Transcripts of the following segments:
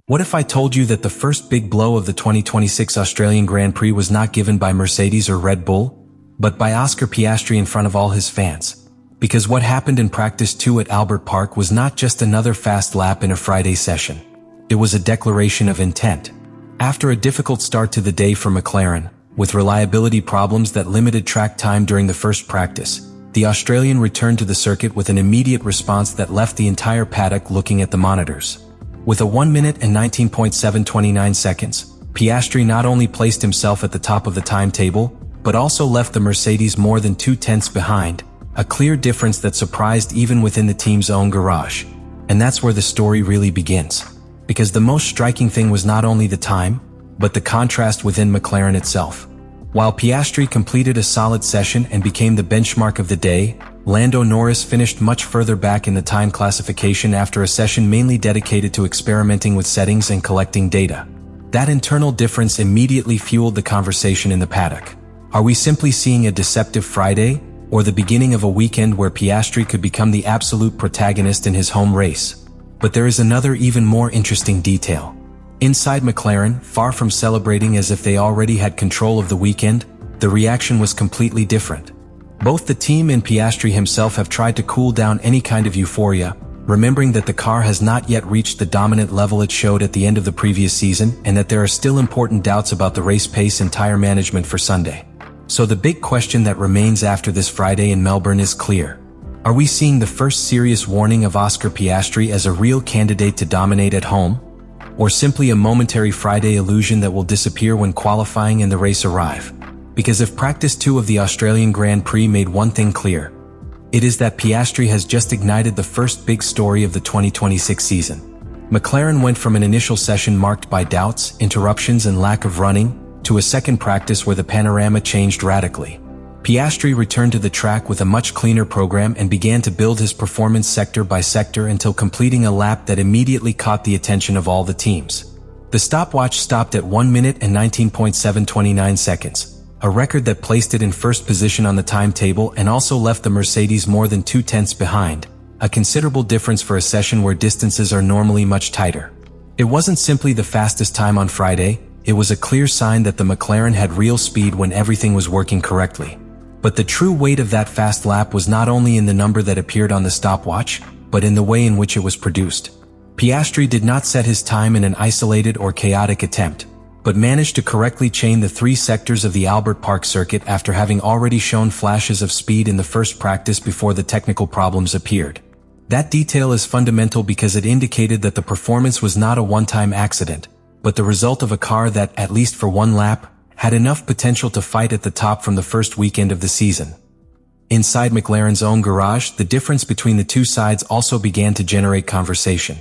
What if I told you that the first big blow of the 2026 Australian Grand Prix was not given by Mercedes or Red Bull, but by Oscar Piastri in front of all his fans? Because what happened in practice 2 at Albert Park was not just another fast lap in a Friday session. It was a declaration of intent. After a difficult start to the day for McLaren, with reliability problems that limited track time during the first practice, the Australian returned to the circuit with an immediate response that left the entire paddock looking at the monitors. With a 1 minute and 19.729 seconds, Piastri not only placed himself at the top of the timetable, but also left the Mercedes more than 2/10 behind, a clear difference that surprised even within the team's own garage. And that's where the story really begins. Because the most striking thing was not only the time, but the contrast within McLaren itself. While Piastri completed a solid session and became the benchmark of the day, Lando Norris finished much further back in the time classification after a session mainly dedicated to experimenting with settings and collecting data. That internal difference immediately fueled the conversation in the paddock. Are we simply seeing a deceptive Friday, or the beginning of a weekend where Piastri could become the absolute protagonist in his home race? But there is another even more interesting detail. Inside McLaren, far from celebrating as if they already had control of the weekend, the reaction was completely different. Both the team and Piastri himself have tried to cool down any kind of euphoria, remembering that the car has not yet reached the dominant level it showed at the end of the previous season and that there are still important doubts about the race pace and tire management for Sunday. So the big question that remains after this Friday in Melbourne is clear. Are we seeing the first serious warning of Oscar Piastri as a real candidate to dominate at home? Or simply a momentary Friday illusion that will disappear when qualifying and the race arrive? Because if practice 2 of the Australian Grand Prix made one thing clear, it is that Piastri has just ignited the first big story of the 2026 season. McLaren went from an initial session marked by doubts, interruptions and lack of running, to a second practice where the panorama changed radically. Piastri returned to the track with a much cleaner program and began to build his performance sector by sector until completing a lap that immediately caught the attention of all the teams. The stopwatch stopped at 1 minute and 19.729 seconds, a record that placed it in first position on the timetable and also left the Mercedes more than 2/10 behind, a considerable difference for a session where distances are normally much tighter. It wasn't simply the fastest time on Friday, it was a clear sign that the McLaren had real speed when everything was working correctly. But the true weight of that fast lap was not only in the number that appeared on the stopwatch, but in the way in which it was produced. Piastri did not set his time in an isolated or chaotic attempt, but managed to correctly chain the 3 sectors of the Albert Park circuit after having already shown flashes of speed in the first practice before the technical problems appeared. That detail is fundamental because it indicated that the performance was not a one-time accident, but the result of a car that, at least for one lap, had enough potential to fight at the top from the first weekend of the season. Inside McLaren's own garage, the difference between the two sides also began to generate conversation.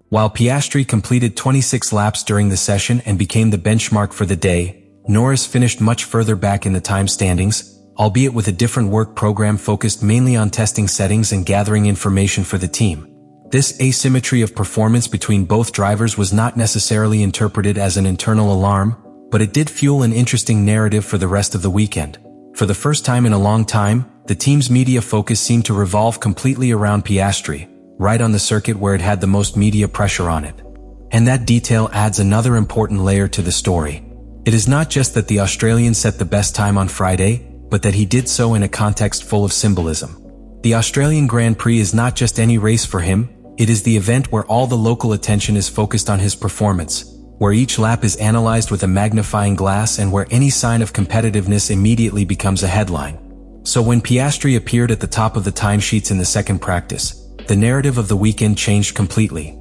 While Piastri completed 26 laps during the session and became the benchmark for the day, Norris finished much further back in the time standings, albeit with a different work program focused mainly on testing settings and gathering information for the team. This asymmetry of performance between both drivers was not necessarily interpreted as an internal alarm, but it did fuel an interesting narrative for the rest of the weekend. For the first time in a long time, the team's media focus seemed to revolve completely around Piastri, right on the circuit where it had the most media pressure on it. And that detail adds another important layer to the story. It is not just that the Australian set the best time on Friday, but that he did so in a context full of symbolism. The Australian Grand Prix is not just any race for him, it is the event where all the local attention is focused on his performance, where each lap is analyzed with a magnifying glass and where any sign of competitiveness immediately becomes a headline. So when Piastri appeared at the top of the timesheets in the second practice, the narrative of the weekend changed completely.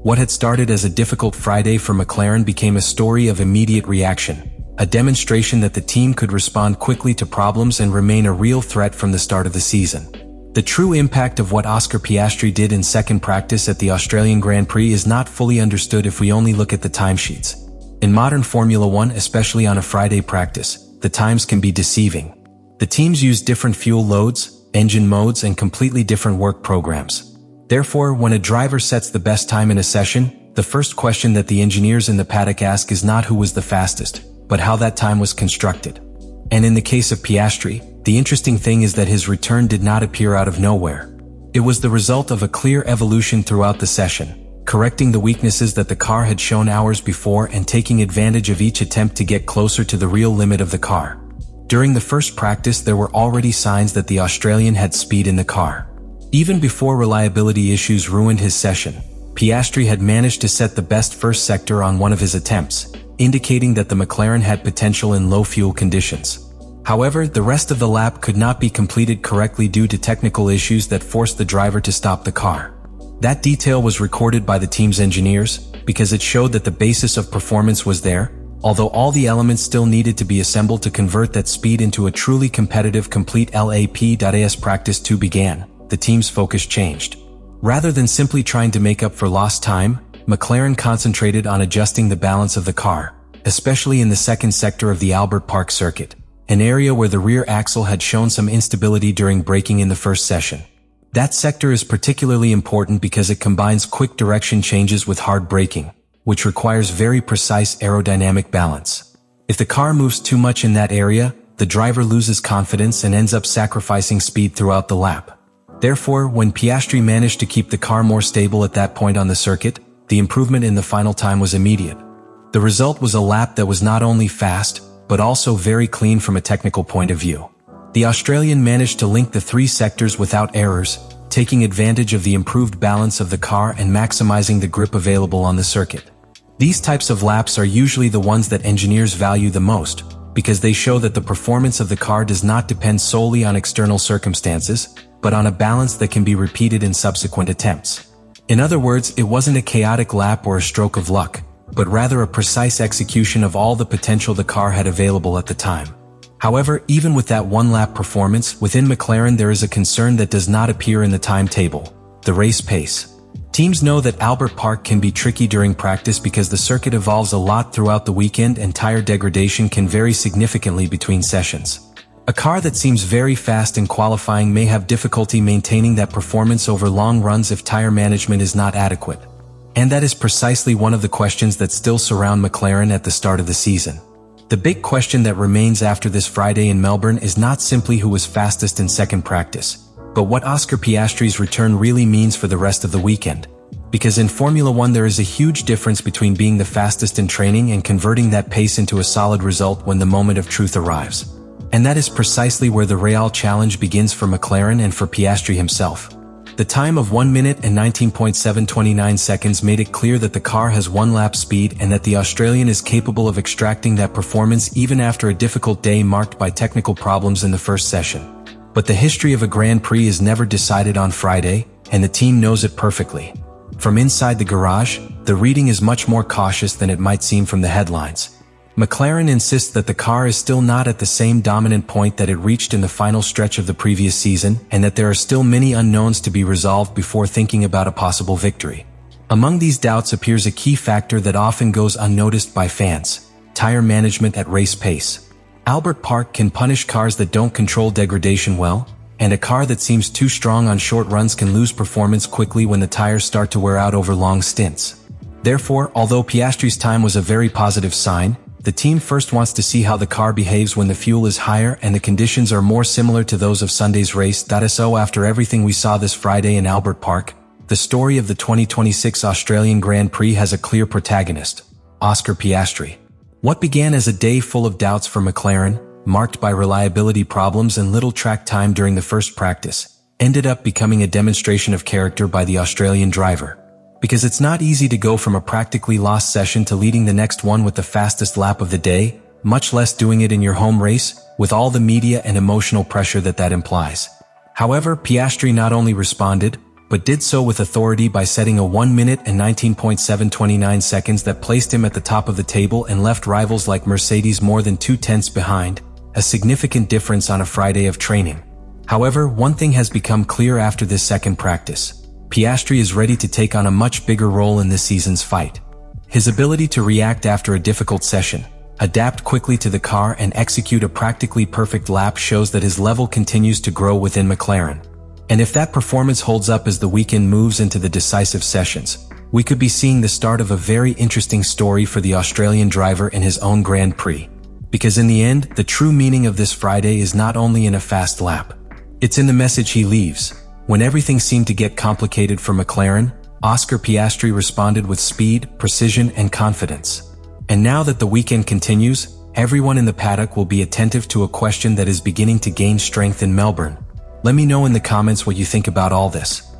What had started as a difficult Friday for McLaren became a story of immediate reaction, a demonstration that the team could respond quickly to problems and remain a real threat from the start of the season. The true impact of what Oscar Piastri did in second practice at the Australian Grand Prix is not fully understood if we only look at the timesheets. In modern Formula One, especially on a Friday practice, the times can be deceiving. The teams use different fuel loads, engine modes, and completely different work programs. Therefore, when a driver sets the best time in a session, the first question that the engineers in the paddock ask is not who was the fastest, but how that time was constructed. And in the case of Piastri, the interesting thing is that his return did not appear out of nowhere. It was the result of a clear evolution throughout the session. correcting the weaknesses that the car had shown hours before and taking advantage of each attempt to get closer to the real limit of the car. During the first practice, there were already signs that the Australian had speed in the car. Even before reliability issues ruined his session, Piastri had managed to set the best first sector on one of his attempts, indicating that the McLaren had potential in low fuel conditions. However, the rest of the lap could not be completed correctly due to technical issues that forced the driver to stop the car. That detail was recorded by the team's engineers because it showed that the basis of performance was there, although all the elements still needed to be assembled to convert that speed into a truly competitive complete lap. As practice 2 began, the team's focus changed. Rather than simply trying to make up for lost time, McLaren concentrated on adjusting the balance of the car, especially in the second sector of the Albert Park circuit, an area where the rear axle had shown some instability during braking in the first session. That sector is particularly important because it combines quick direction changes with hard braking, which requires very precise aerodynamic balance. If the car moves too much in that area, the driver loses confidence and ends up sacrificing speed throughout the lap. Therefore, when Piastri managed to keep the car more stable at that point on the circuit, the improvement in the final time was immediate. The result was a lap that was not only fast, but also very clean from a technical point of view. The Australian managed to link the 3 sectors without errors, taking advantage of the improved balance of the car and maximizing the grip available on the circuit. These types of laps are usually the ones that engineers value the most, because they show that the performance of the car does not depend solely on external circumstances, but on a balance that can be repeated in subsequent attempts. In other words, it wasn't a chaotic lap or a stroke of luck, but rather a precise execution of all the potential the car had available at the time. However, even with that one-lap performance, within McLaren there is a concern that does not appear in the timetable: the race pace. Teams know that Albert Park can be tricky during practice because the circuit evolves a lot throughout the weekend and tire degradation can vary significantly between sessions. A car that seems very fast in qualifying may have difficulty maintaining that performance over long runs if tire management is not adequate. And that is precisely one of the questions that still surround McLaren at the start of the season. The big question that remains after this Friday in Melbourne is not simply who was fastest in second practice, but what Oscar Piastri's return really means for the rest of the weekend. Because in Formula 1 there is a huge difference between being the fastest in training and converting that pace into a solid result when the moment of truth arrives. And that is precisely where the real challenge begins for McLaren and for Piastri himself. The time of 1 minute and 19.729 seconds made it clear that the car has one lap speed and that the Australian is capable of extracting that performance even after a difficult day marked by technical problems in the first session. But the history of a Grand Prix is never decided on Friday, and the team knows it perfectly. From inside the garage, the reading is much more cautious than it might seem from the headlines. McLaren insists that the car is still not at the same dominant point that it reached in the final stretch of the previous season, and that there are still many unknowns to be resolved before thinking about a possible victory. Among these doubts appears a key factor that often goes unnoticed by fans: tire management at race pace. Albert Park can punish cars that don't control degradation well, and a car that seems too strong on short runs can lose performance quickly when the tires start to wear out over long stints. Therefore, although Piastri's time was a very positive sign, the team first wants to see how the car behaves when the fuel is higher and the conditions are more similar to those of Sunday's race. So after everything we saw this Friday in Albert Park, the story of the 2026 Australian Grand Prix has a clear protagonist: Oscar Piastri. What began as a day full of doubts for McLaren, marked by reliability problems and little track time during the first practice, ended up becoming a demonstration of character by the Australian driver. Because it's not easy to go from a practically lost session to leading the next one with the fastest lap of the day, much less doing it in your home race, with all the media and emotional pressure that implies. However, Piastri not only responded, but did so with authority by setting a 1 minute and 19.729 seconds that placed him at the top of the table and left rivals like Mercedes more than 2/10 behind, a significant difference on a Friday of training. However, one thing has become clear after this second practice: Piastri is ready to take on a much bigger role in this season's fight. His ability to react after a difficult session, adapt quickly to the car and execute a practically perfect lap shows that his level continues to grow within McLaren. And if that performance holds up as the weekend moves into the decisive sessions, we could be seeing the start of a very interesting story for the Australian driver in his own Grand Prix. Because in the end, the true meaning of this Friday is not only in a fast lap. It's in the message he leaves. When everything seemed to get complicated for McLaren, Oscar Piastri responded with speed, precision, and confidence. And now that the weekend continues, everyone in the paddock will be attentive to a question that is beginning to gain strength in Melbourne. Let me know in the comments what you think about all this.